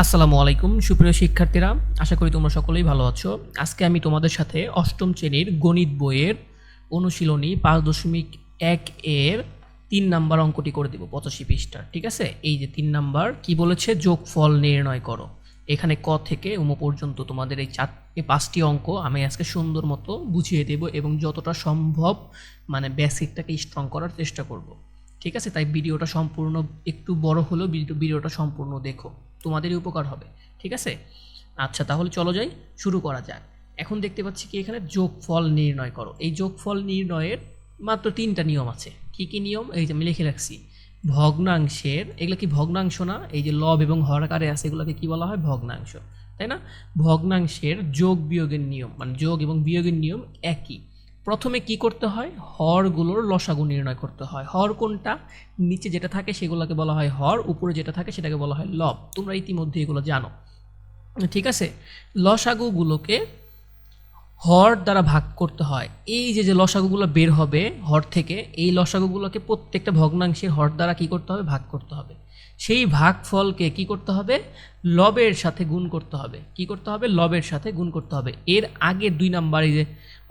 আসসালামু আলাইকুম সুপ্রিয় শিক্ষার্থীরা, আশা করি তোমরা সকলেই ভালো আছো। আজকে আমি তোমাদের সাথে অষ্টম শ্রেণীর গণিত বইয়ের অনুশীলনী 5.1 এর 3 নাম্বার অঙ্কটি করে দেব 85 পৃষ্ঠার। ঠিক আছে, এই যে 3 নাম্বার কি বলেছে, যোগফল নির্ণয় করো। এখানে ক থেকে উম পর্যন্ত তোমাদের এই 5টি অঙ্ক আমি আজকে সুন্দর মতো বুঝিয়ে দেব এবং যতটা সম্ভব মানে বেসিকটাকে স্ট্রং করার চেষ্টা করব। ঠিক আছে, তাই ভিডিওটা সম্পূর্ণ একটু বড় হলেও ভিডিওটা সম্পূর্ণ দেখো, তোমাদেরই উপকার হবে। ঠিক আছে, আচ্ছা তাহলে চলো যাই, শুরু করা যাক। এখন দেখতে পাচ্ছি কি এখানে যোগফল নির্ণয় করো। এই যোগফল নির্ণয়ের মাত্র 3টা নিয়ম আছে। কি কি নিয়ম, এই যে আমি লিখে রাখছি। ভগ্নাংশের, এগুলো কি ভগ্নাংশ না? এই যে লব এবং হর আকারে আছে, এগুলোকে কি বলা হয়? ভগ্নাংশ, তাই না? ভগ্নাংশের যোগ বিয়োগের নিয়ম মানে যোগ এবং বিয়োগের নিয়ম একই। প্রথমে কি করতে হয়, হরগুলোর লসাগু নির্ণয় করতে হয়। হর কোনটা? নিচে যেটা থাকে সেগুলোকে বলা হয় হর, উপরে যেটা থাকে সেটাকে বলা হয় লব। তোমরা ইতিমধ্যে এগুলো জানো। ঠিক আছে, লসাগুগুলোকে হর দ্বারা ভাগ করতে হয়। এই যে যে লসাগুগুলো বের হবে হর থেকে, এই লসাগুগুলোকে প্রত্যেকটা ভগ্নাংশের হর দ্বারা কি করতে হবে? ভাগ করতে হবে। সেই ভাগফলকে কি করতে হবে? লবের সাথে গুণ করতে হবে। কি করতে হবে? লবের সাথে গুণ করতে হবে। এর আগে 2 নাম্বারে যে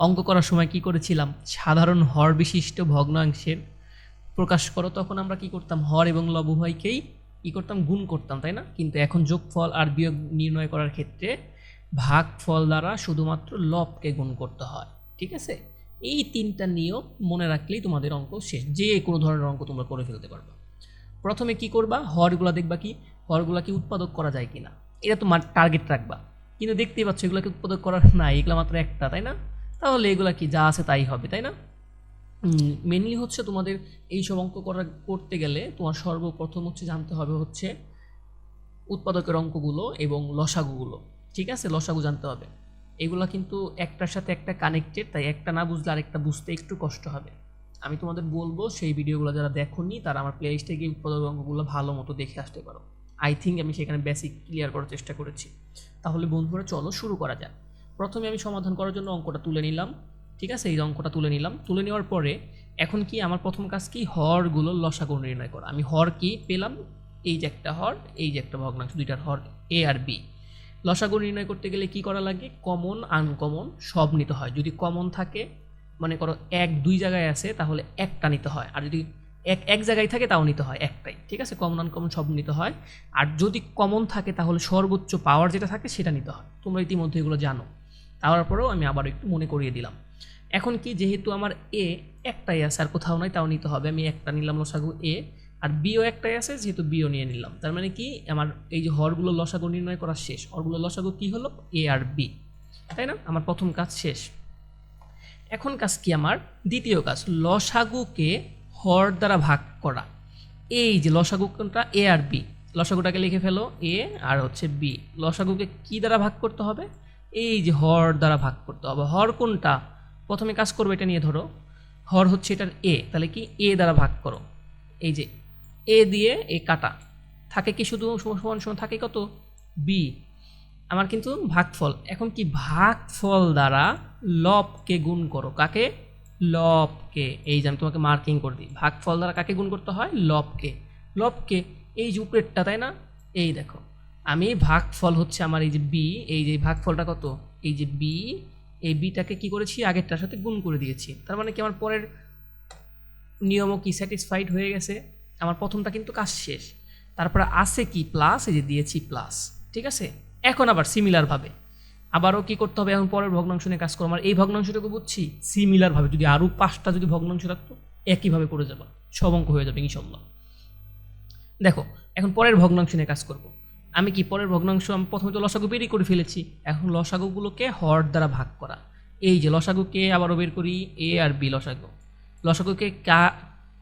অঙ্ক করার সময় কি করেছিলাম, সাধারণ হর বিশিষ্ট ভগ্নাংশের প্রকাশ করো, তখন আমরা কি করতাম? হর এবং লব উভয়কেই কি করতাম? গুণ করতাম, তাই না? কিন্তু এখন যোগফল আর বিয়োগ নির্ণয় করার ক্ষেত্রে ভাগফল দ্বারা শুধুমাত্র লবকে গুণ করতে হয়। ঠিক আছে, এই 3টা নিয়ম মনে রাখলেই তোমাদের অঙ্ক শেষ। যে কোনো ধরনের অঙ্ক তোমরা করে ফেলতে পারবা। প্রথমে কি করবা, হরগুলা দেখবা কি হরগুলা কি উৎপাদক করা যায় কিনা, এটা তোমার টার্গেট রাখবা। কিন্তু দেখতেই পাচ্ছ এগুলোকে উৎপাদক করার নাই, এগুলো মাত্র একটা, তাই না? তাহলে এগুলা কি যা আছে তাই হবে, তাই না? মেনলি হচ্ছে তোমাদের এই সব অঙ্ক করতে গেলে তোমার সর্বপ্রথম হচ্ছে জানতে হবে হচ্ছে উৎপাদকের অঙ্কগুলো এবং লসাগুগুলো। ঠিক আছে, লসাগু জানতে হবে। এগুলো কিন্তু একটার সাথে একটা কানেক্টেড, তাই একটা না বুঝলে আরেকটা বুঝতে একটু কষ্ট হবে। আমি তোমাদের বলবো সেই ভিডিওগুলো যারা দেখোনি তারা আমার প্লে লিস্টে গিয়ে উৎপাদক অঙ্কগুলো ভালো মতো দেখে আসতে পারো। আই থিঙ্ক আমি সেখানে বেসিক ক্লিয়ার করার চেষ্টা করেছি। তাহলে বন্ধুরা চলো শুরু করা যাক। প্রথমে আমি সমাধান করার জন্য অঙ্কটা তুলে নিলাম। ঠিক আছে, এই অঙ্কটা তুলে নিলাম। তুলে নেওয়ার পরে এখন কি আমার প্রথম কাজ কি, হরগুলো লসাগু নির্ণয় করা। আমি হর কি পেলাম, এই যে একটা হর, এই যে একটা ভগ্নাংশ, দুইটার হর এ আর বি। লসাগু নির্ণয় করতে গেলে কি করা লাগে, কমন আনকমন সব নিতে হয়। যদি কমন থাকে, মনে করো 1 2 জায়গায় আছে, তাহলে একটা নিতে হয়। আর যদি এক জায়গায় থাকে তাও নিতে হয় একটাই। ঠিক আছে, কমন আনকমন সব নিতে হয়। আর যদি কমন থাকে তাহলে সর্বোচ্চ পাওয়ার যেটা থাকে সেটা নিতে হয়। তোমরা ইতিমধ্যে এগুলো জানো, তারপরেও আমি আবার একটু মনে করিয়ে দিলাম। এখন কি, যেহেতু আমার এ একটাই আছে আর কোথাও নাই, তাও নিতে হবে। আমি একটা নিলাম লসাগু এ, আর বিও একটাই আছে, যেহেতু বিও নিয়ে নিলাম। তার মানে কি, আমার এই যে হরগুলো লসাগু নির্ণয় করা শেষ। হরগুলো লসাগু কি হলো, এ আর বি, তাই না? আমার প্রথম কাজ শেষ। এখন কাজ কি, আমার দ্বিতীয় কাজ, লসাগুকে হর দ্বারা ভাগ করা। এই যে লসাগু কোনটা, এ আর বি, লসাগুটাকে লিখে ফেলো, এ আর হচ্ছে বি। লসাগুকে কি দ্বারা ভাগ করতে হবে, এই যে হর দ্বারা ভাগ করতে হবে। হর কোনটা, প্রথমে কাজ করবে এটা নিয়ে, ধরো হর হচ্ছে এটার এ, তাহলে কি এ দ্বারা ভাগ করো। এই যে এ দিয়ে এ কাটা, থাকে কি শুধু সমান সমান থাকে কত, বি। আমার কিন্তু ভাগফল, এখন কি ভাগফল দ্বারা লবকে গুণ করো। কাকে? লবকে। এই যে আমি তোমাকে মার্কিং করে দিই, ভাগফল দ্বারা কাকে গুণ করতে হয়, লবকে। লবকে, এই যে উপরেরটা, তাই না? এই দেখো, আমি ভাগফল হচ্ছে আমার এই যে বি, এই যে ভাগফলটা কত, এই যে বি, এই বিটাকে কি করেছি, আগেরটার সাথে গুণ করে দিয়েছি। তার মানে কি আমার পরের নিয়মও কি স্যাটিসফাইড হয়ে গেছে। আমার প্রথমটা কিন্তু কাজ শেষ। তারপরে আছে কি, প্লাস, এই যে দিয়েছি প্লাস। ঠিক আছে, এখন আবার সিমিলারভাবে আবারও কি করতে হবে, এখন পরের ভগ্নাংশ নিয়ে কাজ করো। আমার এই ভগ্নাংশটুকু বুঝছি, সিমিলারভাবে যদি আরও 5টা যদি ভগ্নাংশ থাকতো একইভাবে করে যাবা, সব অঙ্ক হয়ে যাবে ইনশাল্লাহ। দেখো, এখন পরের ভগ্নাংশ নিয়ে কাজ করব। আমি কি পরের ভগ্নাংশ, আমি প্রথমে তো লসাগু বেরই করে ফেলেছি। এখন লসাগুগুলোকে হর দ্বারা ভাগ করা। এই যে লসাগুকে আবারও বের করি, এ আর বি লসাগু। লসাগুকে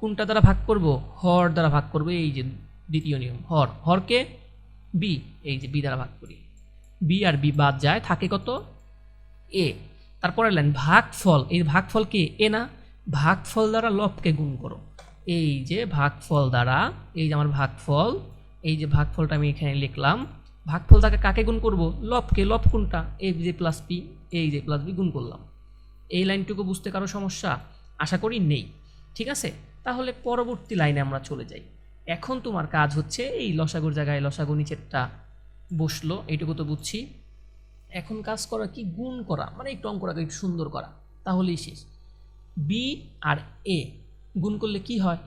কোনটা দ্বারা ভাগ করব, হর দ্বারা ভাগ করব। এই যে দ্বিতীয় নিয়ম, হর, হরকে বি, এই যে বি দ্বারা ভাগ করি। বি আর বি বাদ যায়, থাকে কত, এ। তারপরে লাইন ভাগফল, এই ভাগফলকে এ না, ভাগফল দ্বারা লবকে গুণ করো। এই যে ভাগফল দ্বারা, এই যে আমার ভাগফল, এই যে ভাগফলটা আমি এখানে লিখলাম। ভাগফল দ্বারা কাকে গুণ করব, লবকে। লব কোনটা, এ যে প্লাস বি, এই যে প্লাস বি গুণ করলাম। এই লাইনটুকু বুঝতে কারো সমস্যা আশা করি নেই। ঠিক আছে, তাহলে পরবর্তী লাইনে আমরা চলে যাই। এখন তোমার কাজ হচ্ছে এই লসাগুর জায়গায় লসাগু নিচেরটা বসলো, এইটুকু তো বুঝছি। এখন কাজ করা কি, গুণ করা, মানে একটু অঙ্কটাকে একটু সুন্দর করা, তাহলেই শেষ। বি আর এ গুণ করলে কি হয়,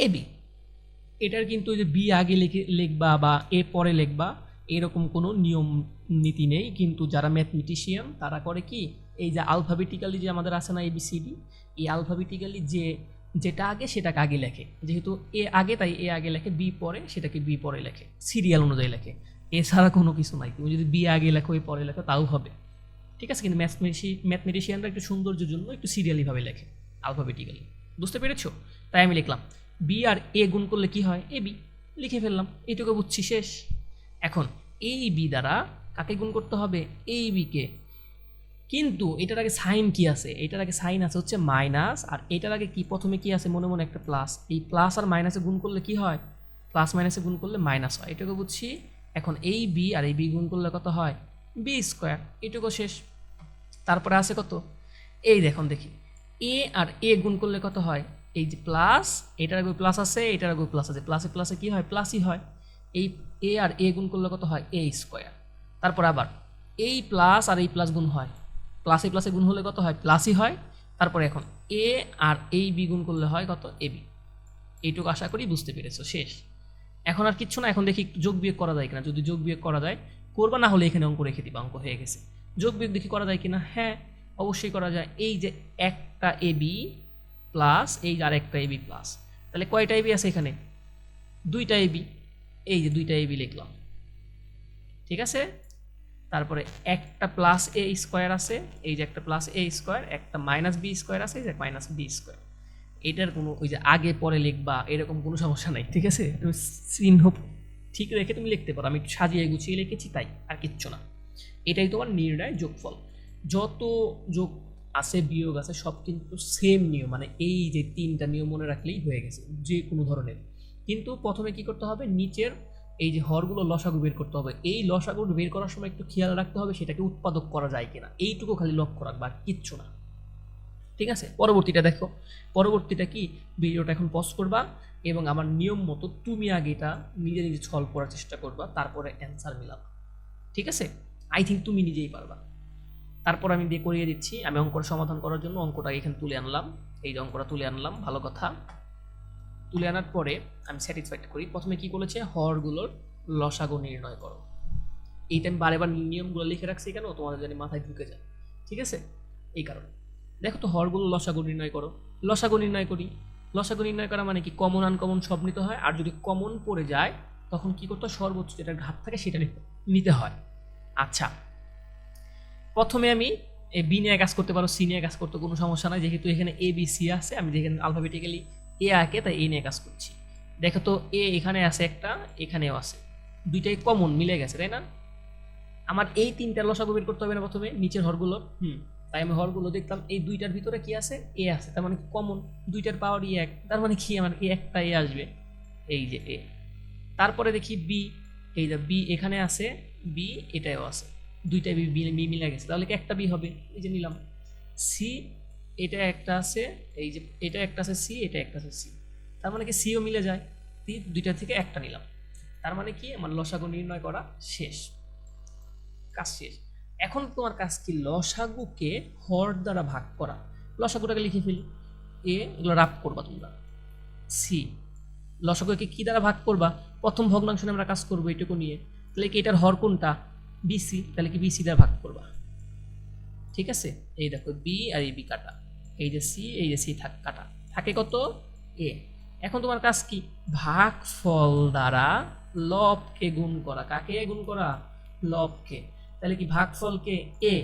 এ বি। এটার কিন্তু ওই যে বি আগে লিখবা বা এ পরে লিখবা এরকম কোনো নিয়ম নীতি নেই, কিন্তু যারা ম্যাথমেটিশিয়ান তারা করে কি, এই যে আলফাবেটিক্যালি যে আমাদের আছে না এবিসিডি, এই আলফাবেটিক্যালি যেটা আগে সেটাকে আগে লেখে, যেহেতু এ আগে তাই এ আগে লেখে, বি পরে সেটাকে বি পরে লেখে, সিরিয়াল অনুযায়ী লেখে, এছাড়া কোনো কিছু নাই। তুমি যদি বি আগে লেখো এ পরে লেখো তাও হবে, ঠিক আছে, কিন্তু ম্যাথমেটিশিয়ানরা একটু সৌন্দর্যের জন্য একটু সিরিয়ালিভাবে লেখে, আলফাবেটিক্যালি। বুঝতে পেরেছো? তাই আমি লিখলাম বি আর এ গুণ করলে কি হয়, এ বি, লিখে ফেললাম, এইটুকু বুঝছি, শেষ। এখন এই বি দ্বারা কাকে গুণ করতে হবে, এই বিকে, কিন্তু এটার আগে সাইন কি আছে, এটার আগে সাইন আছে হচ্ছে মাইনাস, আর এটার আগে কি প্রথমে কি আছে, মনে মনে একটা প্লাস, এই প্লাস আর মাইনাসে গুণ করলে কি হয়, প্লাস মাইনাসে গুণ করলে মাইনাস হয়, এটুকু বুঝছি। এখন এই বি আর এই বি গুণ করলে কত হয়, বি স্কোয়ার, এটুকু শেষ। তারপরে আছে কত, এই দেখুন দেখি, এ আর এ গুণ করলে কত হয়, এই যে প্লাস, এটার আগে প্লাস আছে, এটার আগে প্লাস আছে, প্লাসে প্লাসে কি হয়, প্লাসই হয়। এই এ আর এ গুণ করলে কত হয়, এ স্কোয়ার। তারপর আবার এই প্লাস আর এই প্লাস গুণ হয়, প্লাসে প্লাসে গুণ হলে কত হয়, প্লাসই হয়। তারপরে এখন এ আর এই বি গুণ করলে হয় কত, এ বি। এইটুকু আশা করি বুঝতে পেরেছো, শেষ। এখন আর কিচ্ছু না, এখন দেখি যোগ বিয়োগ করা যায় কিনা, যদি যোগ বিয়োগ করা যায় করবা, না হলে এখানে অঙ্ক রেখে দিবা, অঙ্ক হয়ে গেছে। যোগ বিয়োগ দেখি করা যায় কিনা, হ্যাঁ অবশ্যই করা যায়। এই যে একটা এ বি প্লাস এই আর একটা এ বি প্লাস, তাহলে কয়টা এ বি আছে এখানে, দুইটা এ বি, এই যে দুইটা এ বি লিখলাম, ঠিক আছে। তারপরে একটা প্লাস এ স্কোয়ার আছে, এই যে একটা প্লাস এ স্কোয়ার, একটা মাইনাস বি স্কোয়ার আছে, এই যে মাইনাস বি স্কোয়ার। এটার কোনো ওই যে আগে পরে লিখবা এরকম কোনো সমস্যা নাই, ঠিক আছে, তুমি চিহ্ন ঠিক রেখে তুমি লিখতে পারো, আমি একটু সাজিয়ে গুছিয়ে লিখেছি তাই, আর কিচ্ছু না। এটাই তোমার নির্ণয় যোগফল। যত যোগ আছে বিয়োগ আছে সব কিন্তু সেম নিয়ম, মানে এই যে তিনটা নিয়ম মনে রাখলেই হয়ে গেছে যে কোনো ধরনের। কিন্তু প্রথমে কি করতে হবে, নিচের এই যে হরগুলো লসাগু বের করতে হবে, এই লসাগু বের করার সময় একটু খেয়াল রাখতে হবে সেটাকে উৎপাদক করা যায় কিনা, এইটুকু খালি লক্ষ্য রাখবা, আর কিচ্ছু না, ঠিক আছে। পরবর্তীটা দেখো, পরবর্তীটা কি, ভিডিওটা এখন পজ করবা এবং আমার নিয়ম মতো তুমি আগে এটা নিজে নিজে সলভ করার চেষ্টা করবা, তারপরে অ্যান্সার মিলাবা, ঠিক আছে। আই থিঙ্ক তুমি নিজেই পারবা। তারপর আমি দিয়ে করিয়ে দিচ্ছি, আমি অঙ্কটা সমাধান করার জন্য অঙ্কটা এখানে তুলে আনলাম, এই যে অঙ্কটা তুলে আনলাম, ভালো কথা। তুলে আনার পরে আমি স্যাটিসফাইড করি, প্রথমে কি বলেছে, হরগুলোর লসাগু নির্ণয় করো। এইটা আমি বারে বার নিয়মগুলো লিখে রাখছি কেন, তোমাদের জানি মাথায় ঢুকে যায়, ঠিক আছে, এই কারণে। দেখো তো হরগুলো লসাগু নির্ণয় করো, লসাগু নির্ণয় করি। লসাগু নির্ণয় করা মানে কি, কমন আনকমন সব নিতে হয়, আর যদি কমন পড়ে যায় তখন কি করতে হয়, সর্বোচ্চ যেটা ঘাত থাকে সেটা নিতে হয়। আচ্ছা, প্রথমে আমি বি নিয়ে কাজ করতে পারো, সি নিয়ে কাজ করতে কোনো সমস্যা নাই, যেহেতু এখানে এ বি সি আছে, আমি যেখানে আলফাবেটিক্যালি এ আঁকে তাই এ নিয়ে কাজ করছি। দেখো তো এ এখানে আছে একটা, এখানেও আছে, দুইটাই কমন মিলে গেছে, তাই না। আমার এই তিনটা লসাগু বের করতে হবে না প্রথমে, নিচের হরগুলো, তাই আমি হরগুলো দেখলাম, এই দুইটার ভিতরে কি আছে, এ আছে, তার মানে কমন, দুইটার পাওয়ারই এক, তার মানে কি আমার এ একটা এ আসবে, এই যে এ। তারপরে দেখি বি, এই যে বি এখানে আছে, বি এটাও আছে, দুইটা বি বি মিলে গেছে, তাহলে কি একটা বি হবে, এই যে নিলাম। সি এটা একটা আছে, এই যে এটা একটা আছে সি, এটা একটা আছে সি, তার মানে কি সিও মিলে যায়, দুইটা থেকে একটা নিলাম, তার মানে কি আমার লসাগু নির্ণয় করা শেষ, কাজ শেষ। এখন তোমার কাজ কি, লসাগুকে হর দ্বারা ভাগ করা, লসাগুটাকে লিখে ফেলি, এ এগুলো রাফ করবা তোমরা। সি লসাগুকে কি দ্বারা ভাগ করবা, প্রথম ভগ্নাংশ নিয়ে আমরা কাজ করবো এইটুকু নিয়ে, তাহলে কি এটার হর কোনটা, বিসি, তাহলে কি বিসি দ্বারা ভাগ করবা, ঠিক আছে। এই দেখো বি আর এই বি কাটা, এই যে সি, এই যে সি কাটা, থাকে কত, এ। এখন তোমার কাজ কি, ভাগফল দ্বারা লবকে গুণ করা, কাকে গুণ করা, লবকে। তাহলে কি ভাগফলকে এ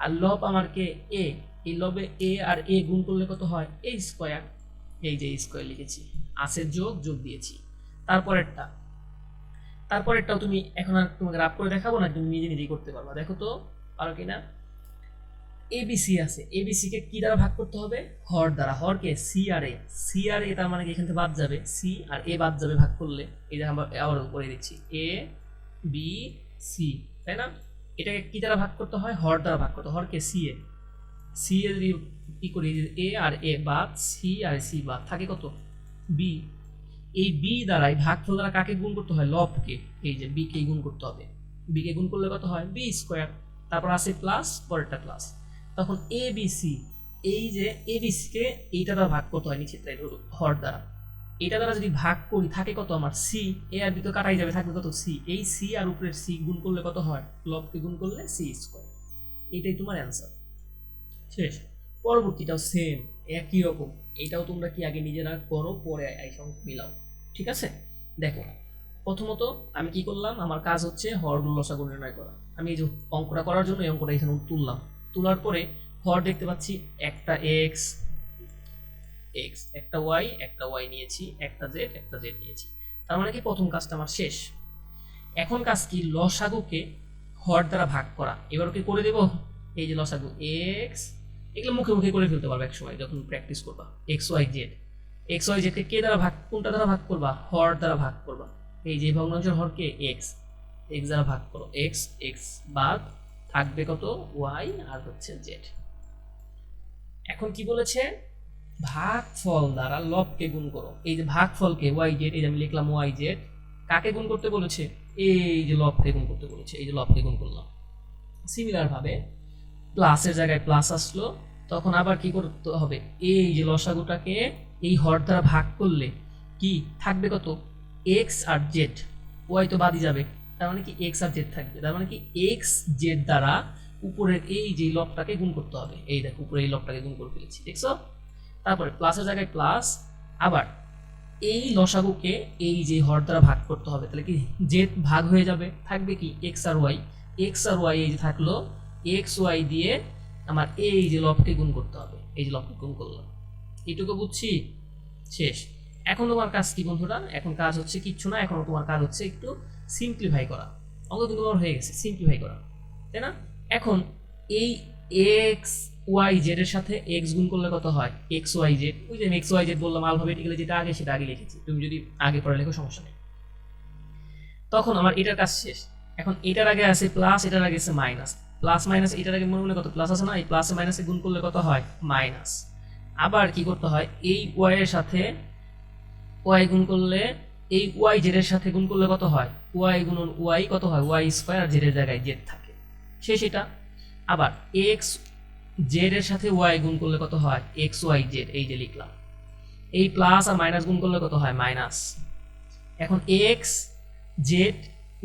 আর লব আমার কে এ, এই লবে এ আর এ গুণ করলে কত হয়, এ স্কোয়ার, এই যে স্কোয়ার লিখেছি, আছে যোগ যোগ দিয়েছি। তারপরেরটাও তুমি এখন আর তোমাকে রাফ করে দেখাবো না, তুমি নিজে নিজেই করতে পারবা, দেখো তো পারো কিনা। এবিসি আছে, এবিসি কে কি দ্বারা ভাগ করতে হবে, হর দ্বারা, হরকে সি আর এ, সি আর এ তার মানে কি এখান থেকে বাদ যাবে, সি আর এ বাদ যাবে ভাগ করলে, এই যে আমরা আবার করে দিচ্ছি এ বি সি, তাই না। এটাকে কি দ্বারা ভাগ করতে হয়, হর দ্বারা ভাগ করতে হয়, হরকে সি এ, সি এ যদি কি করি, এ আর এ বাদ, সি আর সি বাদ, থাকে কত, বি। এই বি দ্বারা এই ভাগফল দ্বারা কাকে গুণ করতে হয়, লবকে, এই যে বি কে গুণ করতে হবে, বি কে গুণ করলে কত হয় বি স্কোয়ার, তারপর আছে প্লাস, পরেরটা প্লাস, তখন এ বি সি, এই যে এ বি সি কে এইটা দ্বারা ভাগ করতে হয় নিচেরটা হর দ্বারা, এটা দ্বারা যদি ভাগ করি থাকে কত আমার সি, এ আর বি তো কাটাই যাবে, থাকবে কত সি, এই সি আর উপরের সি গুণ করলে কত হয়, লবকে গুণ করলে সি স্কোয়ার, এটাই তোমার অ্যান্সার। শেষ। পরবর্তীটাও সেম, একই রকম, এটাও তোমরা কি আগে নিজেরা করো, পরে আইসা মিলাও, ঠিক আছে। দেখো প্রথমত আমি কি করলাম, আমার কাজ হচ্ছে হরগুলো লসাগু নির্ণয় করা। আমি এই যে অঙ্কটা করার জন্য এই অঙ্কটা এখানে তুললাম, তোলার পরে হর দেখতে পাচ্ছি একটা এক্স, এক্স একটা ওয়াই নিয়েছি, একটা জেড নিয়েছি, তার মানে কি প্রথম কাজটা আমার শেষ। এখন কাজ কি, লসাগুকে হর দ্বারা ভাগ করা, এবার কি করে দেব, এই যে লসাগু এক্স, এগুলো মুখে মুখে করে ফেলতে পারবে এক সময় যখন প্র্যাকটিস করবা, এক্স ওয়াই জেড কে কে দ্বারা ভাগ, কোনটা দ্বারা ভাগ করবা, হর দ্বারা ভাগ করবা, এই যে ভগ্নাংশের হরকে এক্স, এক্স দ্বারা ভাগ করো, এক্স এক্স বাদ থাকবে কত ওয়াই আর হচ্ছে জেড। এখন কি বলেছে, ভাগফল দ্বারা লবকে গুণ করো, এই যে ভাগফলকে ওয়াই জেড, এই যে আমি লিখলাম ওয়াই জেড, কাকে গুণ করতে বলেছে, এই যে লবকে গুণ করতে বলেছে, এই যে লবকে গুণ করলাম। সিমিলার ভাবে প্লাসের জায়গায় প্লাস আসলো, তখন আবার কি করতে হবে, এই যে লসাগুটাকে এই হর দ্বারা ভাগ করলে কি থাকবে কত এক্স আর জেড, ওয়াই তো বাদই যাবে, তার মানে কি এক্স আর জেড থাকবে, তার মানে কি এক্স জেড দ্বারা উপরের এই যে লবটাকে গুণ করতে হবে, এই দেখো উপরে এই লবটাকে গুণ করে ফেলেছি, দেখছো। তারপরে প্লাসের জায়গায় প্লাস, আবার এই লসাগুকে এই যে হর দ্বারা ভাগ করতে হবে, তাহলে কি জেড ভাগ হয়ে যাবে, থাকবে কি এক্স আর ওয়াই, এই যে থাকলো এক্স ওয়াই দিয়ে আমার এই যে লবকে গুণ করতে হবে, এই যে লবকে গুণ করলাম, এইটুকু বুঝছি, শেষ। এখন তোমার কাজ কি বন্ধুরা, এখন কাজ হচ্ছে কিচ্ছু না, এখন তোমার কাজ হচ্ছে একটু সিম্পলিফাই করা, অঙ্ক কিন্তু তোমার হয়ে গেছে, সিম্পলিফাই করা, তাই না। এখন এই এক্স ওয়াই জেড এর সাথে এক্স গুণ করলে কত হয়, এক্স ওয়াই জেড, ওই যে এক্স ওয়াই জেড বললাম আলফাবেটিক্যালি, যেটা আগে সেটা আগে লিখেছি, তুমি যদি আগে পরে লেখো সমস্যা নেই। তখন আমার এটার কাজ শেষ। এখন এটার আগে আছে প্লাস, এটার আগে আছে মাইনাস, প্লাস মাইনাস এটার আগে মনে মনে কত প্লাস আছে না, এই প্লাসে মাইনাসে গুণ করলে কত হয় মাইনাস। আবার কি করতে হয়, এই ওয়াই এর সাথে ওয়াই গুণ করলে, এই ওয়াই জেড এর সাথে গুণ করলে কত হয়, ওয়াই গুণন ওয়াই কত হয় ওয়াই স্কোয়ার, আর জেড এর জায়গায় জেড থাকে, শেষ এটা। আবার এক্স জেড এর সাথে ওয়াই গুণ করলে কত হয় এক্স ওয়াই জেড, এই যে লিখলাম, এই প্লাস আর মাইনাস গুণ করলে কত হয় মাইনাস। এখন এক্স জেড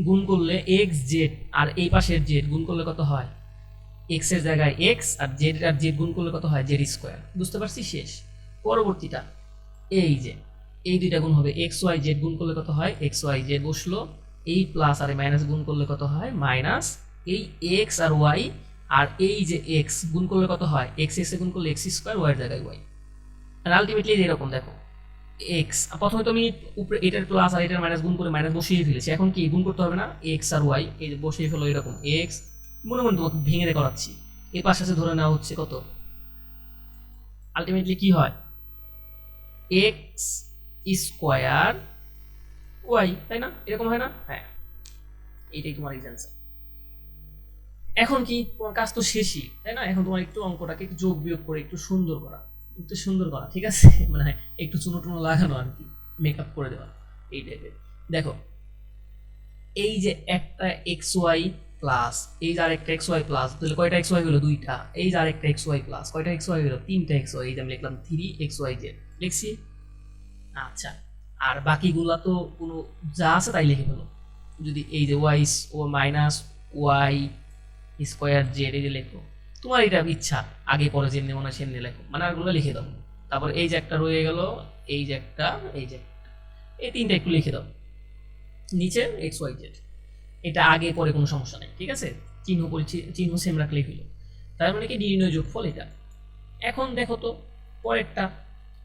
গুণ করলে এক্স জেড আর এই পাশের জেড গুণ করলে কত হয়, এক্স এর জায়গায় এক্স আর জেড গুণ করলে কত হয় জেড স্কোয়ার, বুঝতে পারছি, শেষ। পরবর্তীটা এই যে এই দুইটা গুণ হবে, এক্স ওয়াই জেড গুণ করলে কত হয় এক্স ওয়াই জেড বসলো, এই প্লাস আর মাইনাস গুণ করলে কত হয় মাইনাস, এই এক্স আর ওয়াই আর এই যে এক্স গুণ করলে কত হয় এক্স এক্স গুণ করলে এক্স স্কোয়ার, ওয়াই এর জায়গায় ওয়াই, আর আলটিমেটলি এরকম দেখো এক্স, প্রথমে তো আমি উপরে এটার প্লাস আর এটার মাইনাস গুণ করে মাইনাস বসিয়ে ফেলেছি, এখন কি গুণ করতে হবে না, এক্স আর ওয়াই এই যে বসিয়ে ফেলো, এরকম এক্স মনে মনে তোমাকে ভেঙে করাচ্ছি, এর পাশে ধরে নেওয়া হচ্ছে কত, আলটিমেটলি কি হয় এক্স স্কোয়ার ওয়াই, তাই না, এরকম হয় না, হ্যাঁ এইটাই তোমার এক্সাম্পল। এখন কি তোমার কাজ তো শেষই, তাই না, এখন তোমার একটু অঙ্কটাকে একটু যোগ বিয়োগ করে একটু সুন্দর করা, ঠিক আছে, মানে একটু চুনো টুনো লাগানো আর কি, মেকআপ করে দেওয়া এই টাইপের। দেখো এই যে একটা এক্স ওয়াই প্লাস, এই যে আরেকটা এক্স ওয়াই প্লাস, তাহলে কয়টা এক্স ওয়াই হলো দুইটা, এই যে আরেকটা এক্স ওয়াই প্লাস, কয়টা এক্স ওয়াই হলো তিনটা এক্স ওয়াই, এই যে আমি লিখলাম 3 XY Z লিখছি। আচ্ছা, আর বাকিগুলা তো কোনো যা আছে তাই লিখে ফেলো, যদি এই যে ওয়াই ও মাইনাস ওয়াই স্কোয়ার জেড এই যে লেখো, তোমার এটা ইচ্ছা, আগে পরে যেমনি মনে হয় সেমনি লেখো, মানে আরগুলো লিখে দাও। তারপর এই যে একটা রয়ে গেল, এই যে একটা, এই যে এই তিনটা একটু লিখে দাও নিচে এক্স ওয়াই জেড, এটা আগে পরে কোনো সমস্যা নেই, ঠিক আছে, চিহ্ন সেম রাখলেই হলো। তার মানে কি নির্ণয় যোগফল এটা। এখন দেখো তো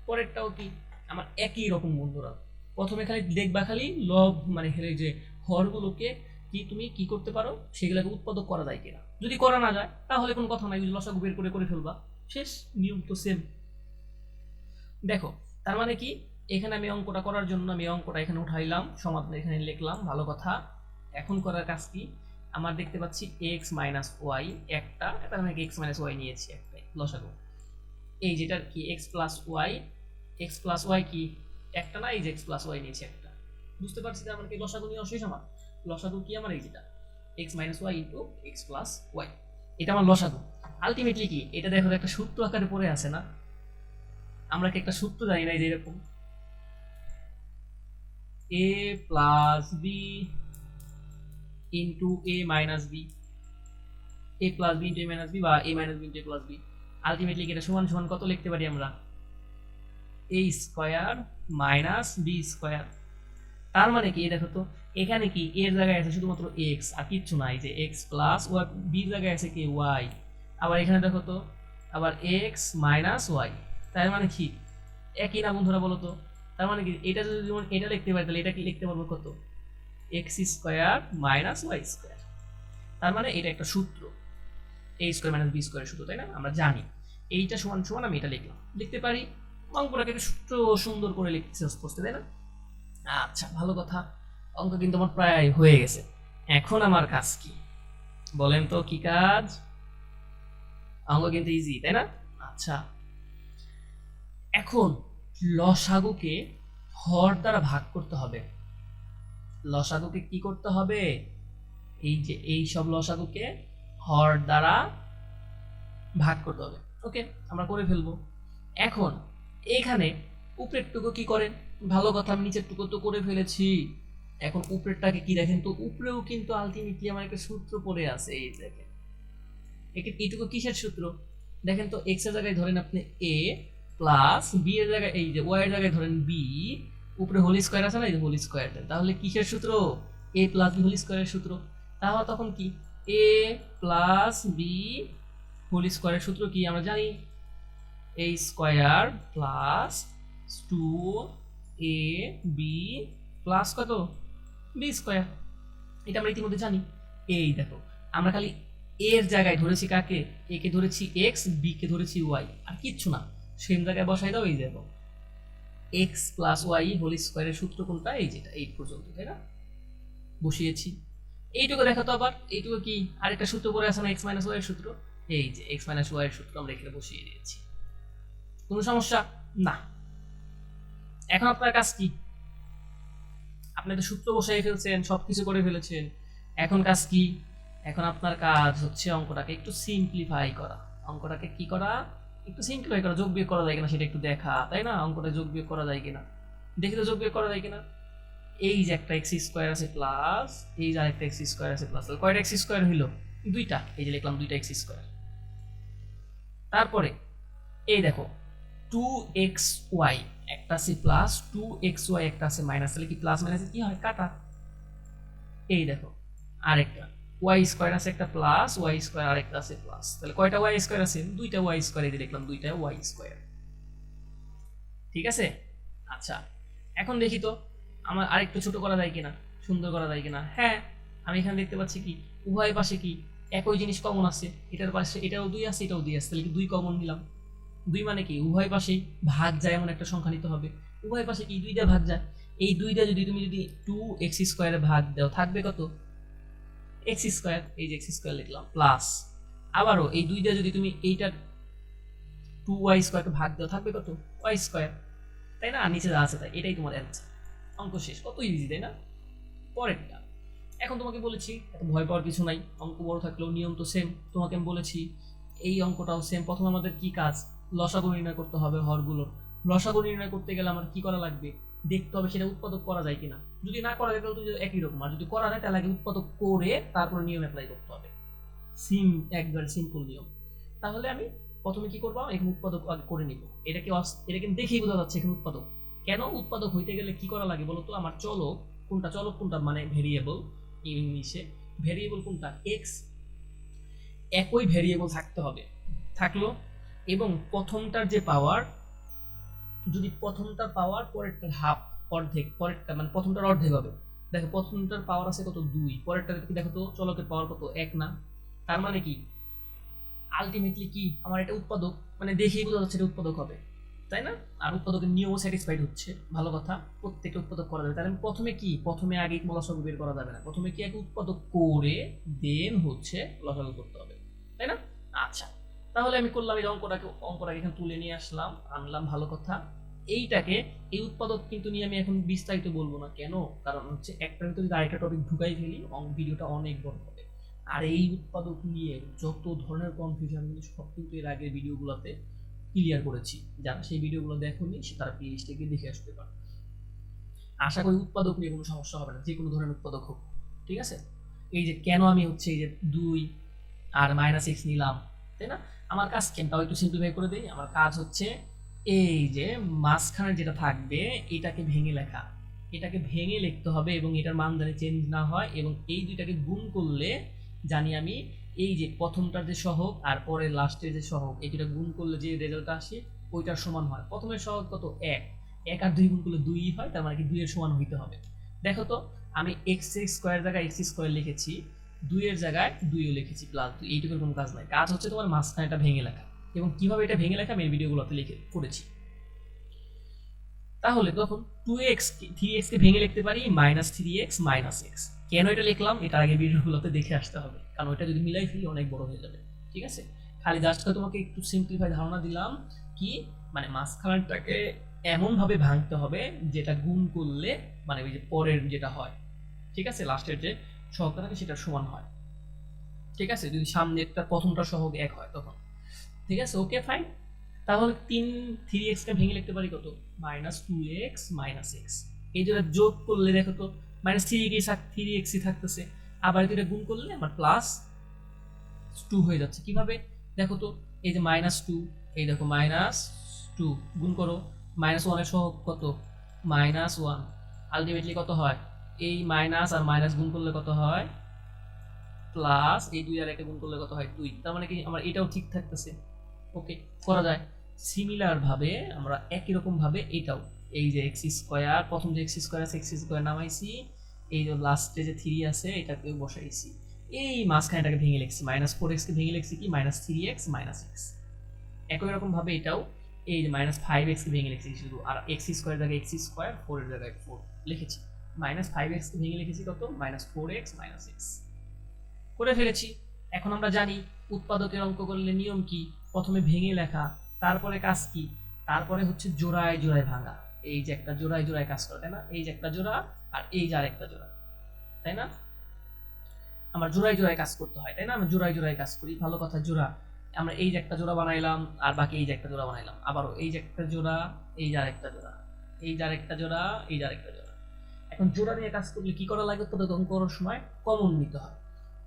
পরেরটাও কি আমার একই রকম বন্ধুরা, প্রথমে খালি দেখবা খালি লব মানে খালি যে হরগুলোকে কি তুমি কি করতে পারো সেগুলোকে উৎপাদক করা যায় কিনা, যদি করা না যায় তাহলে কোনো কথা নাই, লসাগু বের করে ফেলবা, শেষ, নিয়ম তো সেম। দেখো তার মানে কি, এখানে আমি অঙ্কটা করার জন্য আমি অঙ্কটা এখানে উঠাইলাম, সমাধান এখানে লিখলাম, ভালো কথা। এখন করার কাজ কি, আমার দেখতে পাচ্ছি এক্স মাইনাস ওয়াই একটা, এটা আমি এক্স মাইনাস ওয়াই নিয়েছি একটাই লসাগু, এই যেটার কি এক্স প্লাস ওয়াই কি একটা না, এই যে এক্স প্লাস ওয়াই নিয়েছি একটা, বুঝতে পারছি তার মানে কি লসাগু নিয়ে শেষ আমার। লসাগু কি আমার এই যেটা x minus y into x plus y, এটা আমার লসাগু। আলটিমেটলি কি এটা দেখো একটা সূত্র আকারে পড়ে আছে না, আমরা কি একটা সূত্র জানি না, যে এরকম এ প্লাস বি ইন্টু এ মাইনাস বি, এ প্লাস বি ইন্টু এ মাইনাস বি বা এ মাইনাস বি ইন্টু এ প্লাস বি। আলটিমেটলি এটা সমান সমান কত লিখতে পারি আমরা, এ স্কোয়ার মাইনাস বি স্কোয়ার। তার মানে কি দেখো তো, এখানে কি এর জায়গায় আছে শুধুমাত্র এক্স আর কিচ্ছু নাই, যে এক্স প্লাস ওয়াই, বির জায়গায় আছে কি ওয়াই, আবার এখানে দেখো তো আবার এক্স মাইনাস ওয়াই। তার মানে কি একই না বন্ধুরা বলো তো? তার মানে কি এটা যদি এটা লিখতে পারি তাহলে এটা কি লিখতে পারবো কত, x square minus y square. তার মানে এটা একটা সূত্র, এ স্কোয়ার মাইনাস বি স্কোয়ারের সূত্র, তাই না? আমরা জানি এইটা সমান সমান আমি এটা লিখলাম, লিখতে পারি। অঙ্কটাকে একটা সূত্র সুন্দর করে লিখতেছি আস্তে আস্তে, তাই না? আচ্ছা ভালো কথা, অঙ্ক কিন্তু আমার প্রায় হয়ে গেছে। এখন আমার কাজ কি বলেন তো, কি কাজ? অঙ্ক কিন্তু ইজি, তাই না? আচ্ছা, এখন লসাগুকে হর দ্বারা ভাগ করতে হবে। লসাগুকে কি করতে হবে? এই যে এই সব লসাগুকে হর দ্বারা ভাগ করতে হবে। ওকে, আমরা করে ফেলবো। এখন এখানে উপরের টুকু কি করেন? ভালো কথা, আমি নিচের টুকু তো করে ফেলেছি। এখন উপরেরটাকে কি দেখেন তো, উপরেও কিন্তু আলটিমেটলি আমার একটা সূত্র পড়ে আছে, এই দেখেন এইটুকু কিসের সূত্র দেখেন তো, এক্স এর জায়গায় ধরেন আপনি এ প্লাস বি এর জায়গায় এই যে ওয়াই এর জায়গায় ধরেন বি, উপরে হোল স্কয়ার আছে না, এই যে হোল স্কয়ার দেন, তাহলে কিসের সূত্র? এ প্লাস বি হোল স্কয়ারের সূত্র। তাহলে তখন কি এ প্লাস বি হোল স্কয়ারের সূত্র কি আমরা জানি, এ square plus two A B plus কত বি স্কয়ার। এটা আমরা ইতিমধ্যে জানি। এই দেখো আমরা খালি এর জায়গায় ধরেছি কাকে, এ কে ধরেছি এক্স, বি কে ধরেছি ওয়াই, আর কিচ্ছু না, সেম জায়গায় বসাই দাও। এই দেখো এক্স প্লাস ওয়াই হোল স্কয়ারের সূত্র কোনটা, এই যেটা, এই পর্যন্ত, তাই না? বসিয়েছি। এইটুকু দেখো তো আবার, এইটুকু কি আরেকটা সূত্র পড়ে আছে না, এক্স মাইনাস ওয়াই এর সূত্র, এই যে এক্স মাইনাস ওয়াই এর সূত্র আমরা এখানে বসিয়ে দিয়েছি। কোনো সমস্যা না। এখন আপনার কাজ কি? আপনি তো সূত্র বসাই ফেলছেন, সবকিছু করে ফেলেছেন, এখন কাজ কি? এখন আপনার কাজ হচ্ছে অঙ্কটাকে একটু সিম্পলিফাই করা। অঙ্কটাকে কি করা? একটু সিম্পলিফাই করা। যোগ বিয়োগ করা যায় কিনা সেটা একটু দেখা, তাই না? অঙ্কটা যোগ বিয়োগ করা যায় কিনা দেখি তো, যোগ বিয়োগ করা যায় কিনা। এই যে একটা এক্স স্কোয়ার আছে প্লাস, এই যে আরেকটা এক্স স্কোয়ার আছে প্লাস, কয়টা এক্স স্কোয়ার হইলো? দুইটা। এই যে লিখলাম দুইটা এক্স স্কোয়ার। তারপরে এই দেখো টু এক্স ওয়াই একটা আছে প্লাস, টু এক্স ওয়াই একটা আছে মাইনাস, তাহলে কি প্লাস মাইনাসে কি হয়? কাটা। এই দেখো আরেকটা ওয়াই স্কোয়ার আছে একটা প্লাস, ওয়াই স্কোয়ার আরেকটা আছে প্লাস, তাহলে কয়টা ওয়াই স্কোয়ার আছে? দুইটা ওয়াই স্কোয়ার। এই যে লিখলাম দুইটা ওয়াই স্কোয়ার। ঠিক আছে? আচ্ছা, এখন দেখি তো আমার আরেকটু ছোট করা যায় কিনা, সুন্দর করা যায় কিনা। হ্যাঁ, আমি এখানে দেখতে পাচ্ছি কি উভয় পাশে কি একই জিনিস কমন আছে, এটার পাশে এটাও দুই আছে, এটাও দুই আছে, তাহলে কি দুই কমন নিলাম। দুই মানে কি উভয় পাশেই ভাগ যায় এমন একটা সংখ্যা নিতে হবে। উভয় পাশে কি দুইটা ভাগ যায়, এই দুইটা যদি তুমি যদি টু এক্স স্কোয়ারে ভাগ দাও থাকবে কত? X square. এই যে এক্স স্কোয়ার লিখলাম প্লাস, আবারও এই দুইটা যদি তুমি এইটা টু ওয়াই স্কোয়ারকে ভাগ দাও থাকবে কত? ওয়াই স্কোয়ার, তাই না? নিচে যা আছে তাই, এটাই তোমার অ্যান্সার। অঙ্ক শেষ। কত ইজি, তাই না? পরেরটা। এখন তোমাকে বলেছি এত ভয় পাওয়ার কিছু নাই, অঙ্ক বড় থাকলেও নিয়ম তো সেম। তোমাকে আমি বলেছি এই অঙ্কটাও সেম। প্রথমে আমাদের কি কাজ? লসাগু নির্ণয় করতে হবে হরগুলোর। লসাগু নির্ণয় করতে গেলে আমার কি করা লাগবে? দেখতে হবে সেটা উৎপাদক করা যায় কিনা। যদি না করা যায় তাহলে তো একই রকম, আর যদি করা যায় তাহলে আগে উৎপাদক করে তারপরে নিয়ম অ্যাপ্লাই করতে হবে। একবার সিম্পল নিয়ম। তাহলে আমি প্রথমে কি করবো? এখানে উৎপাদক আগে করে নিব। এটা কিন্তু দেখেই বোঝা যাচ্ছে এখানে উৎপাদক। কেন উৎপাদক হইতে গেলে কি করা লাগে বলতো? আমার চলক কোনটা, চলক কোনটা মানে ভেরিয়েবল, ইংলিশে ভেরিয়েবল কোনটা? এক্স। একই ভেরিয়েবল থাকতে হবে, থাকলো। এবং প্রথমটার যে পাওয়ার, যদি প্রথমটার পাওয়ার পরেরটার হাফ, অর্ধেক, পরেরটা মানে প্রথমটার অর্ধেক হবে। দেখো প্রথমটার পাওয়ার আছে কত? 2, পরেরটা দেখো তো চলকের পাওয়ার কত? 1 না? তার মানে কি আলটিমেটলি কি আমার এটা উৎপাদক, মানে দেখেই বোঝা যাচ্ছে এটা উৎপাদক হবে, তাই না? আর উৎপাদকের নিয়মও স্যাটিসফাইড হচ্ছে, ভালো কথা। প্রত্যেকটা উৎপাদক করা যাবে। তাহলে আমি প্রথমে কি, প্রথমে আগে লসাগু বের করা যাবে না, প্রথমে কি আগে উৎপাদক করে দেন হচ্ছে লসাগু করতে হবে, তাই না? আচ্ছা, তাহলে আমি করলাম এই অঙ্কটাকে এখানে তুলে নিয়ে আসলাম, আনলাম, ভালো কথা। এইটাকে এই উৎপাদক কিন্তু নিয়ে আমি এখন বিস্তারিত বলবো না, কেন? কারণ হচ্ছে একটার ভিতরে যদি আরেকটা টপিক ঢুকাই ফেলি ভিডিওটা অনেক বড় হবে। আর এই উৎপাদক নিয়ে যত ধরনের কনফিউশন সব কিন্তু এর আগের ভিডিওগুলোতে ক্লিয়ার করেছি। যারা সেই ভিডিওগুলো দেখোনি তারা প্লেলিস্টে গিয়ে দেখে আসতে পারে। আশা করি উৎপাদক নিয়ে কোনো সমস্যা হবে না, যে কোনো ধরনের উৎপাদক হোক। ঠিক আছে? এই যে কেন আমি হচ্ছে এই যে 2 আর -x নিলাম, তাই না? আমার কাজ কি, তাও একটু সিম্পলিফাই করে দিই। আমার কাজ হচ্ছে এই যে মাঝখানে যেটা থাকবে এটাকে ভেঙে লেখা, এটাকে ভেঙে লিখতে হবে এবং এটার মান জানি চেঞ্জ না হয়, এবং এই দুইটাকে গুণ করলে জানি আমি এই যে প্রথমটার যে সহগ আর পরের লাস্টের যে সহগ, এই দুটা গুণ করলে যে রেজাল্ট আসে ওইটার সমান হয়। প্রথমের সহগ কত? 1, 1 আর 2 গুণ করলে 2 হয়, তার মানে কি 2 এর সমান হইতে হবে। দেখো তো, আমি x স্কয়ার জায়গায় x স্কয়ার লিখেছি, 2 এর জায়গায় 2 ও লিখেছি প্লাস 2, এইটুকুর কোনো কাজ নাই। কাজ হচ্ছে তোমার মাঝখানে এটা ভেঙে লেখা, এবং কিভাবে এটা ভেঙে লেখা আমি এই ভিডিওগুলোতে লিখে করেছি। তাহলে তখন 2x 3x কে ভেঙে লিখতে পারি -3x -x। কেন এটা লিখলাম এটা আগে ভিডিওগুলোতে দেখে আসতে হবে, কারণ ওইটা যদি মিলাই ফেলি অনেক বড় হয়ে যাবে। ঠিক আছে? খালি জাস্ট তোমাকে একটু সিম্পলিফাই ধারণা দিলাম, কি মানে মাঝখানটাকে এমন ভাবে ভাঙতে হবে যেটা গুণ করলে মানে ওই যে পরের যেটা হয়, ঠিক আছে, লাস্টের যে সহগটা থাকে সেটা সমান হয়। ঠিক আছে? যদি সামনেরটা প্রথমটা সহগ 1 হয় তখন। ঠিক আছে? Okay fine. তাহলে 3x কে ভেঙে লিখতে পারি কত? -2x -x। এই দুটো যোগ করলে দেখো তো -3x থাকতেছে, আবার এটা গুণ করলে আমার +2 হয়ে যাচ্ছে। কিভাবে দেখো তো, এই যে -2, এই দেখো -2 গুণ করো, -1 এর সহগ কত? -1। আলটিমেটলি কত হয়? এই মাইনাস আর মাইনাস গুণ করলে কত হয়? প্লাস এই 2 আর 1 গুণ করলে কত হয়? 2। তার মানে কি আমার এটাও ঠিক থাকতেছে। ওকে, করা যায়। সিমিলার ভাবে আমরা একই রকম ভাবে এটাও, এই যে x স্কয়ার, প্রথম যে x স্কয়ার আছে x স্কয়ার নামাইছি, এই যে লাস্টে যে 3 আছে এটাকে বসাইছি, এই মাঝখানেটাকে ভেঙে লিখছি, -4x কে ভেঙে লিখছি কি -3x -x। একই রকম ভাবে এটাও এই যে -5x কে ভেঙে লিখছি শুধু, আর x স্কয়ার জায়গায় x স্কয়ার, 4 এর জায়গায় 4 লিখেছি। -5x কে ভেঙে লিখেছি কত? -4x -x করে ফেলেছি। এখন আমরা জানি উৎপাদকের অঙ্ক করলে নিয়ম কি, প্রথমে ভেঙে লেখা, তারপরে কাজ কি, তারপরে হচ্ছে জোড়ায় জোড়ায় ভাঙা। এই যে একটা জোড়ায় জোড়ায় কাজ করে, তাই না? এই যে একটা জোড়া আর এই যে আরেকটা জোড়া, তাই না? আমার জোড়ায় জোড়ায় কাজ করতে হয়, তাই না? আমরা জোড়ায় জোড়ায় কাজ করি, ভালো কথা। জোড়া, আমরা এই যে একটা জোড়া বানাইলাম আর বাকি এই যে একটা জোড়া বানাইলাম, আবারও এই যে একটা জোড়া, এই যে আরেকটা জোড়া, এই যে আরেকটা জোড়া, এই যে আরেকটা জোড়া। এখন জোড়া নিয়ে কাজ করলে কি করা লাগে? উৎপাদক অঙ্ক করার সময় কমন নিতে হয়।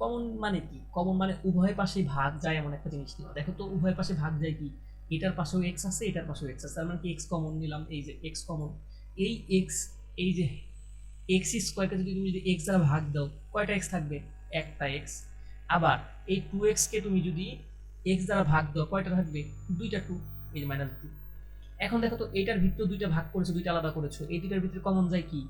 কমন মানে কি? কমন মানে উভয় পাশে ভাগ যায় এমন একটা জিনিস নেওয়া। দেখো তো, উভয় পাশে ভাগ যায় কি? এটার পাশেও এক্স আছে, এটার পাশেও এক্স আছে, তার মানে কি এক্স কমন নিলাম, এই যে এক্স কমন। এই এক্স, এই যে এক্স স্কোয়ারকে যদি তুমি যদি এক্স দ্বারা ভাগ দাও, কয়টা এক্স থাকবে? একটা এক্স। আবার এই 2x কে তুমি যদি এক্স দ্বারা ভাগ দাও, কয়টা থাকবে? দুইটা 2, এই যে -2। এখন দেখো তো, এটার ভিতরে দুইটা ভাগ করেছো, দুইটা আলাদা করেছো, এই দুইটার ভিতরে কমন যায় কি?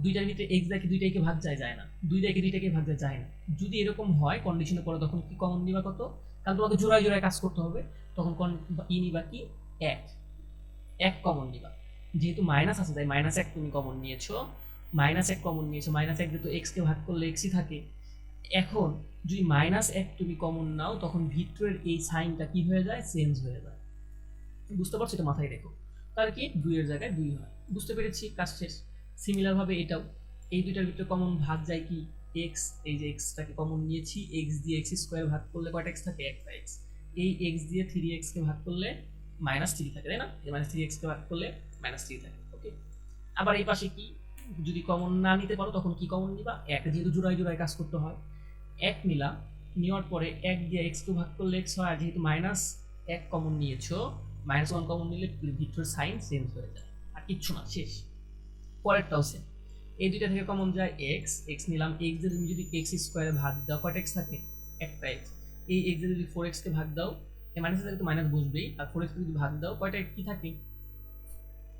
দুইটার ভিতরে এক্স দ্বারা কি দুইটাকে ভাগ যায়? যায় না। দুই দ্বারা কি দুইটাকে ভাগ যায় না। যদি এরকম হয় কন্ডিশনে পড়ে, তখন কি কমন নিবা কত? কারণ তোমাকে জোড়ায় জোড়ায় কাজ করতে হবে, তখন নিবা কি? 1, 1 কমন নিবা। যেহেতু মাইনাস আছে তাই -1 তুমি কমন নিয়েছো, -1 কমন নিয়েছো, -1 যেহেতু এক্স কে ভাগ করলে এক্সই থাকে। এখন যদি -1 তুমি কমন নাও, তখন ভিতরের এই সাইনটা কি হয়ে যায়? চেঞ্জ হয়ে যায়। বুঝতে পারছো? এটা মাথায় রেখো। তার কি 2 এর জায়গায় 2 হয়। বুঝতে পেরেছি, কাজ শেষ। সিমিলার ভাবে এটাও, এই দুইটার ভিতরে কমন ভাগ যায় কি? x। এই যে এক্সটাকে কমন নিয়েছি, x দিয়ে x স্কয়ার ভাগ করলে কয়টা x থাকে? একটা x। এই x দিয়ে 3x কে ভাগ করলে -3 থাকে, তাই না? এই -3x কে ভাগ করলে -3 থাকে। ওকে, আবার এই পাশে কি, যদি কমন না নিতে পারো তখন কি কমন নিবা? 1, যেহেতু জোড়ায় জোড়ায় কাজ করতে হয়, 1 নিলাম। নেওয়ার পরে 1 দিয়ে x কে ভাগ করলে x হয়, আর যেহেতু -1 কমন নিয়েছো, -1 কমন নিলে ভিতরের সাইন চেঞ্জ হয়ে যায়, আর কিচ্ছু না, শেষ। পরেরটাও সেম, এই দুইটা থেকে কমন যায় এক্স। এক্স নিলাম, এক্স দিয়ে তুমি যদি এক্স স্কোয়ারে ভাগ দাও, কয়টা এক্স থাকে? একটা এক্স। এই এক্স দিয়ে যদি 4x কে ভাগ দাও, এই মাইনাসের জায়গায় তো মাইনাস বসবেই, আর 4x কে যদি ভাগ দাও, কয়টা কি থাকে?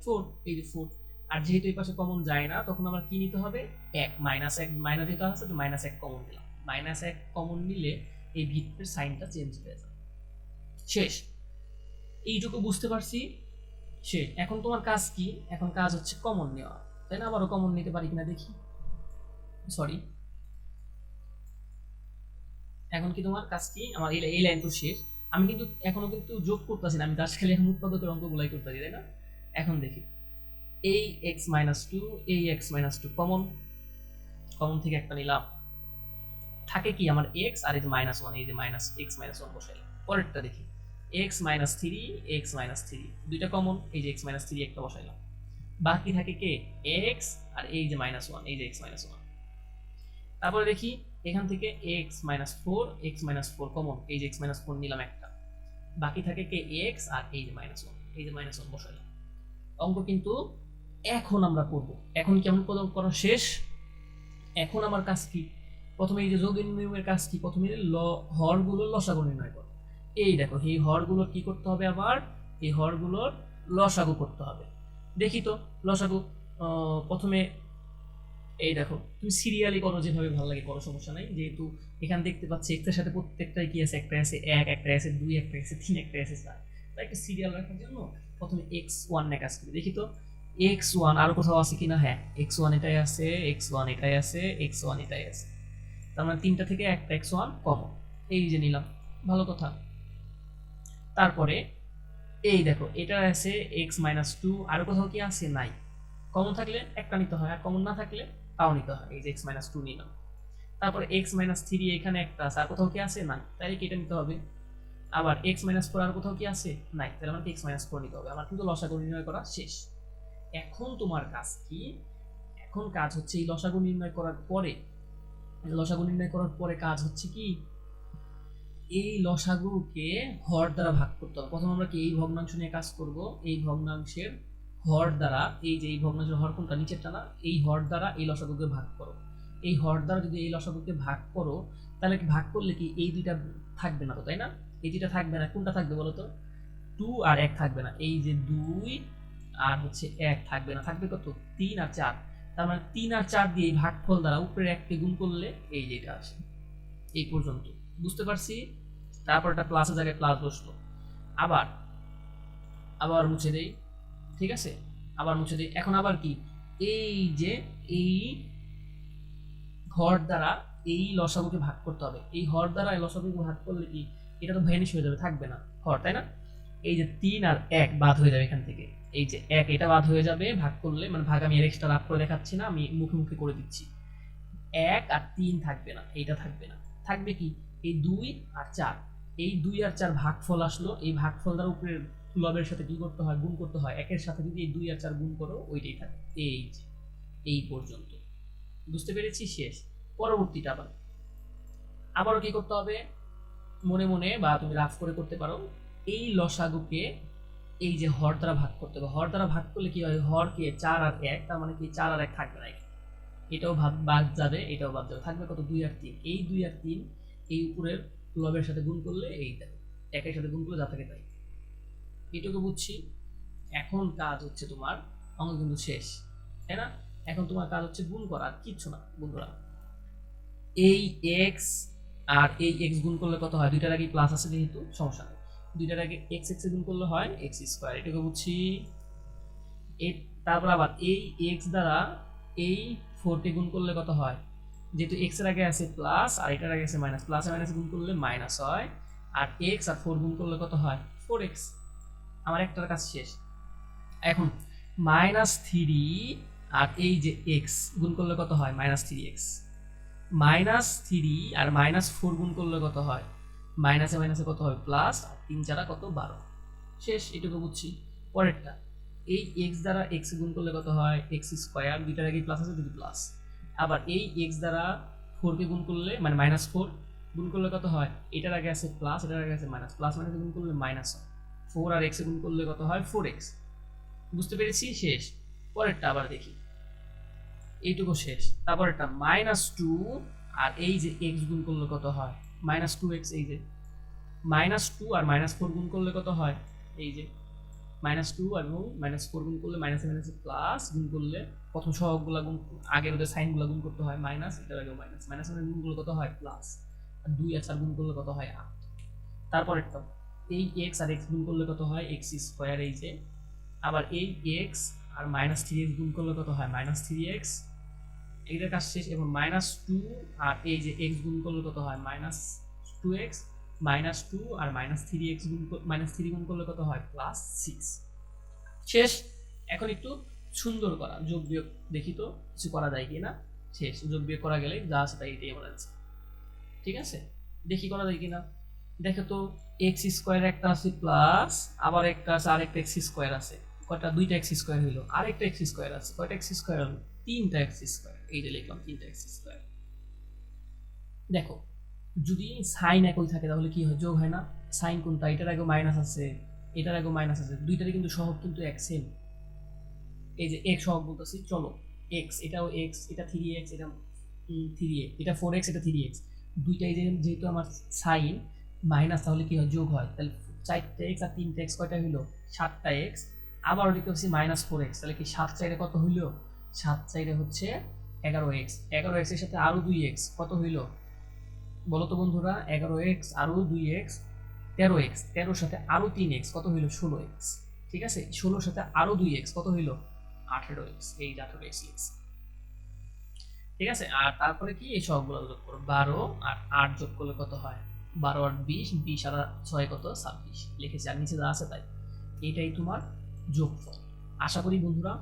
4, এই যে 4। আর যেহেতু এই পাশে কমন যায় না, তখন আমার কি নিতে হবে? 1, -1 মাইনাস যেটা আছে তো -1 কমন নিলাম। -1 কমন নিলে এই ভিতরের সাইনটা চেঞ্জ হয়ে যায়। শেষ। এইটুকু বুঝতে পারছি, শেষ। এখন তোমার কাজ কি? এখন কাজ হচ্ছে কমন নেওয়া, তাই না? আবারও কমন নিতে পারি কিনা দেখি। সরি, এখন কি তোমার কাজ কি? আমার এই লাইন তো শেষ। আমি কিন্তু এখনো কিন্তু যোগ করতেছি না, আমি জাস্ট খালি এখন উৎপাদকের অঙ্কগুলাই করতেছি, তাই না? এখন দেখি এই এক্স মাইনাস টু, এই x minus two common, common থেকে একটা নিলাম, থাকে কি আমার এক্স আর এই যে মাইনাস ওয়ান, এই যে মাইনাস এক্স মাইনাস ওয়ান বসাইলাম। পরেরটা দেখি x minus three, x minus three দুইটা কমন, এই যে এক্স মাইনাস থ্রি একটা বসাইলাম, বাকি থাকে কে এক্স আর এই যে মাইনাস ওয়ান, এই যে এক্স মাইনাস ওয়ান। তারপরে দেখি এখান থেকে x minus four, x minus four common, এই যে এক্স মাইনাস ফোর নিলাম একটা, বাকি থাকে কে এক্স আর এই যে মাইনাস ওয়ান, এই যে মাইনাস ওয়ান বসাইলাম। অঙ্ক কিন্তু এখন আমরা করব, এখন কেমন করা শেষ। এখন আমার কাজ কি, প্রথমে এই যে যোগের নিয়মের কাজ কি, প্রথমে হরগুলোর লসাগু নির্ণয় করো। এই দেখো এই হরগুলোর কি করতে হবে, আবার এই হরগুলোর লসাগু করতে হবে। দেখি তো লসাগু, প্রথমে এই দেখো তুমি সিরিয়ালি করো, যেভাবে ভালো লাগে করো, সমস্যা নাই। যেহেতু এখানে দেখতে পাচ্ছি এক্সের সাথে প্রত্যেকটাই কি আছে, একটা আছে এক, একটা আছে দুই, একটা আছে তিন, একটা আছে চার, তাই একটা সিরিয়াল রাখার জন্য প্রথমে এক্স ওয়ান নিয়ে কাজ করি। দেখি তো এক্স ওয়ান আরো কোথাও আছে কিনা, হ্যাঁ এক্স ওয়ান এটাই আছে, এক্স ওয়ান এটাই আছে, এক্স ওয়ান এটাই আছে, তার মানে তিনটা থেকে একটা এক্স ওয়ান কমন, এই যে নিলাম, ভালো কথা। তারপরে এই দেখো এটা আছে এক্স মাইনাস টু, আরো কোথাও কি আছে, নাই। কমন থাকলে একটা নিতে হয়, আর কমন না থাকলে তাও নিতে হয়, এই যে এক্স মাইনাস টু নিলাম। তারপরে এক্স মাইনাস থ্রি এখানে একটা আছে, আর কোথাও কি আছে, নাই, তাহলে কি এটা নিতে হবে। আবার এক্স মাইনাস ফোর আর কোথাও কি আছে, নাই, তাহলে আমাকে এক্স মাইনাস ফোর নিতে হবে। আমার কিন্তু লসাগু নির্ণয় করা শেষ। এখন তোমার কাজ কি, এখন কাজ হচ্ছে এই লসাগু নির্ণয় করার পরে, লসাগু নির্ণয় করার পরে কাজ হচ্ছে কি, এই লসাগুকে হর দ্বারা ভাগ করতে হবে। প্রথমে আমরা কি এই ভগ্নাংশ নিয়ে কাজ করব, এই ভগ্নাংশের হর দ্বারা, এই যে এই ভগ্নাংশের হর কোনটা নিচেরটা না, এই হর দ্বারা এই লসাগুকে ভাগ করো। এই হর দ্বারা যদি এই লসাগুকে ভাগ করো, তাহলে ভাগ করলে কি এই দুইটা থাকবে না তো, তাই না? এই দুইটা থাকবে না, কোনটা থাকবে বলো তো? টু আর এক থাকবে না, এই যে দুই আর হচ্ছে এক থাকবে না, থাকবে কত, তিন আর চার। তার মানে তিন আর চার দিয়ে এই ভাগফল দ্বারা উপরে এককে গুণ করলে এই যে এটা আসে। এই পর্যন্ত বুঝতে পারছি। তারপর একটা প্লাসের জায়গায় প্লাস বসলো, আবার আবার মুছে দেই, ঠিক আছে, আবার মুছে দিই। এখন আবার কি, এই যে এই হর দ্বারা এই লসাগুকে ভাগ করতে হবে। এই হর দ্বারা এই লসাগুকে ভাগ করলে কি এটা তো ভ্যানিশ হয়ে যাবে, থাকবে না হর, তাই না? এই যে তিন আর এক বাদ হয়ে যাবে এখান থেকে, এই যে এক এটা বাদ হয়ে যাবে ভাগ করলে, মানে ভাগ আমি এক্সট্রা লাভ করে দেখাচ্ছি না, আমি মুখে মুখে করে দিচ্ছি। এক আর তিন থাকবে না, এইটা থাকবে না, থাকবে কি এই দুই আর চার। এই দুই আর চার ভাগফল আসলো, এই ভাগফল দ্বারা উপরে লবের সাথে কি করতে হয়, গুণ করতে হয়। একের সাথে যদি এই দুই আর চার গুণ করো ওইটাই থাকে, এই যে এই পর্যন্ত বুঝতে পেরেছি, শেষ। পরবর্তীটা আবার আবারও কি করতে হবে, মনে মনে বা তুমি রাফ করে করতে পারো। এই লসাগুকে এই যে হর দ্বারা ভাগ করতে হবে, হর দ্বারা ভাগ করলে কি হয়, হরকে চার আর এক, তার মানে কি চার আর এক থাকবে না, এটাও বাদ যাবে, এটাও বাদ যাবে, থাকবে কত, দুই আর তিন। এই দুই আর তিন এই উপরের লবের সাথে গুণ করলে এই দেখো একের সাথে গুণ করলে যা থাকে তাই। এটুকু বুঝছি। এখন কাজ হচ্ছে তোমার, অঙ্ক কিন্তু শেষ, তাই না? এখন তোমার কাজ হচ্ছে গুণ করা, আর কিচ্ছু না বন্ধুরা। এই এক্স আর এই এক্স গুণ করলে কত হয়, দুইটার আগে প্লাস আছে যেহেতু সমস্যা নেই, দুইটার আগে এক্স এক্স গুণ করলে হয় এক্স স্কোয়ার, এটাকে বুঝছি। তারপর আবার এই এক্স দ্বারা এই ফোরটি গুণ করলে কত হয়, যেহেতু এক্স এর আগে আছে প্লাস আর এটার আগে আছে মাইনাস, প্লাস আর মাইনাস গুণ করলে মাইনাস হয়, আর এক্স আর ফোর গুণ করলে কত হয়, ফোর এক্স। আমার একটার কাজ শেষ। এখন মাইনাস থ্রি আর এই যে এক্স গুণ করলে কত হয়, minus three x. Minus three আর মাইনাস ফোর গুণ করলে কত হয়, মাইনাসে মাইনাসে কত হয় প্লাস, আর তিন চারা কত, 12। শেষ, এটুকু বুঝছি। পরেরটা এই এক্স দ্বারা এক্স গুণ করলে কত হয়, এক্স স্কোয়ার, দুইটার আগে প্লাস আছে দুটো প্লাস। আবার এই এক্স দ্বারা ফোরকে গুণ করলে, মানে মাইনাস ফোর গুণ করলে কত হয়, এটার আগে আছে প্লাস, এটার আগে আছে মাইনাস, প্লাস মাইনাস গুণ করলে মাইনাস হয়। ফোর আর এক্স গুণ করলে কত হয়, ফোর এক্স। বুঝতে পেরেছি, শেষ। পরেরটা আবার দেখি, এইটুকু শেষ। তারপরেরটা মাইনাস টু আর এই যে এক্স গুণ করলে কত হয়, মাইনাস টু এক্স। এই যে মাইনাস টু আর মাইনাস ফোর গুণ করলে কত হয়, এই যে মাইনাস টু এবং মাইনাস ফোর গুণ করলে মাইনাসে মাইনাসে প্লাস, গুণ করলে প্রথম সহগগুলা গুণ, আগের ওদের সাইনগুলা গুণ করতে হয় মাইনাস, এটার আগেও মাইনাস, মাইনাস মানে গুণ করলে কত হয় প্লাস, আর দুই আর চার গুণ করলে কত হয় 8। তারপরেরটা এই এক্স আর এক্স গুণ করলে কত হয়, এক্স স্কোয়ার। এই যে আবার এই এক্স আর মাইনাস থ্রি এক্স গুণ করলে কত হয়, মাইনাস থ্রি এক্স। এইটার কাজ শেষ। এবং মাইনাস টু আর এই যে এক্স গুণ করলে কত হয়, minus two x. Minus two আর মাইনাস থ্রি এক্স গুণ, মাইনাস থ্রি গুণ করলে কত হয়, প্লাস সিক্স। শেষ। এখন একটু সুন্দর করা, যোগ বিয়োগ দেখি তো কিছু করা যায় কি না। শেষ, যোগ বিয়োগ করা গেলে যা আছে তাই, এটাই আমার অ্যান্সার। ঠিক আছে, দেখি করা যায় কিনা। দেখো তো, এক্স স্কোয়ার একটা আছে প্লাস আবার একটা আছে, আরেকটা এক্স স্কোয়ার আছে। কয়টা? দুইটা এক্স স্কোয়ার হইলো, আরেকটা এক্স স্কোয়ার আছে। কয়টা এক্স স্কোয়ার হলো? তিনটা এক্স স্কোয়ার। এই যে লিখলাম তিনটা এক্স স্কোয়ার। দেখো, যদি সাইন একই থাকে তাহলে কি হয়? যোগ হয় না? সাইন কোনটা? এটার আগে মাইনাস আছে, এটার আগে মাইনাস আছে, দুইটারই কিন্তু সহগ কিন্তু এক সেম। এই যে এক্স সহগ বলতেছি, চলো এক্স, এটাও এক্স, এটা থ্রি এক্স, এটা থ্রি এক্স, এটা ফোর এক্স, এটা থ্রি এক্স। দুইটাই যেহেতু আমার সাইন মাইনাস, তাহলে কি হয়? যোগ হয়। তাহলে চারটা এক্স আর তিনটা এক্স কয়টা হইলো? সাতটা এক্স। আবার দেখতে পাচ্ছি মাইনাস ফোর এক্স, তাহলে কি সাত চাইরে কত হইলো? সাত চাইরে হচ্ছে 11x। 11x এর সাথে আরো 2x কত হইলো বলো তো বন্ধুরা? 11x আরো 2x 13x, 13 সাথে আরো 3x কত হইলো? 16x। ঠিক আছে, 16 সাথে আরো 2x কত হইলো? 18x। এই যে 18x লিখছি। ঠিক আছে, আর তারপরে কি এই সবগুলো যোগ করো, 12 আর 8 যোগ করলে কত হয়? 12 আর 20, 20 আর 6 কত? 26 লিখেছি, আর নিচে যা আছে তাই। এটাই তোমার যোগফল। আশা করি বন্ধুরা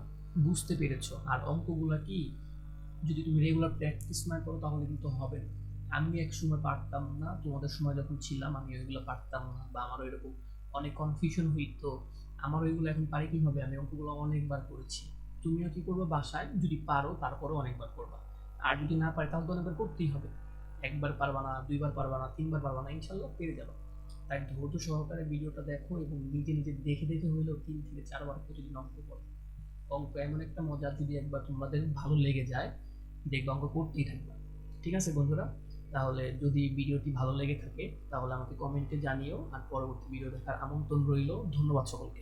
বুঝতে পেরেছো। আর অঙ্কগুলা কি, যদি তুমি রেগুলার প্র্যাকটিস না করো তাহলে কিন্তু হবে না। আমি এক সময় পারতাম না, তোমাদের সময় যখন ছিলাম আমি ওইগুলো পারতাম না, বা আমার এরকম অনেক কনফিউশন হইতো। আমার ওইগুলো এখন পারি কিভাবে? আমি অঙ্কগুলো অনেকবার করেছি। তুমিও কি করবে বাসায়, যদি পারো তারপরে অনেকবার করবা। আর যদি না পারি তাহলে তো অনেকবার করতেই হবে। একবার পারবা না, দুইবার পারবা না, তিনবার পারবা না, ইনশাল্লাহ পেরে যাবে। তাই ধৈর্য সহকারে ভিডিওটা দেখো এবং নিজে নিজে দেখে দেখে হইলেও 3 থেকে 4 বার প্রতিদিন অঙ্ক করো। অঙ্ক এমন একটা মজা, যদি একবার তোমাদের ভালো লেগে যায় দেখবে অঙ্ক করতেই থাকবে। ঠিক আছে বন্ধুরা, তাহলে যদি ভিডিওটি ভালো লেগে থাকে তাহলে আমাকে কমেন্টে জানিও, আর পরবর্তী ভিডিও দেখার আমন্ত্রণ রইল। ধন্যবাদ সকলকে।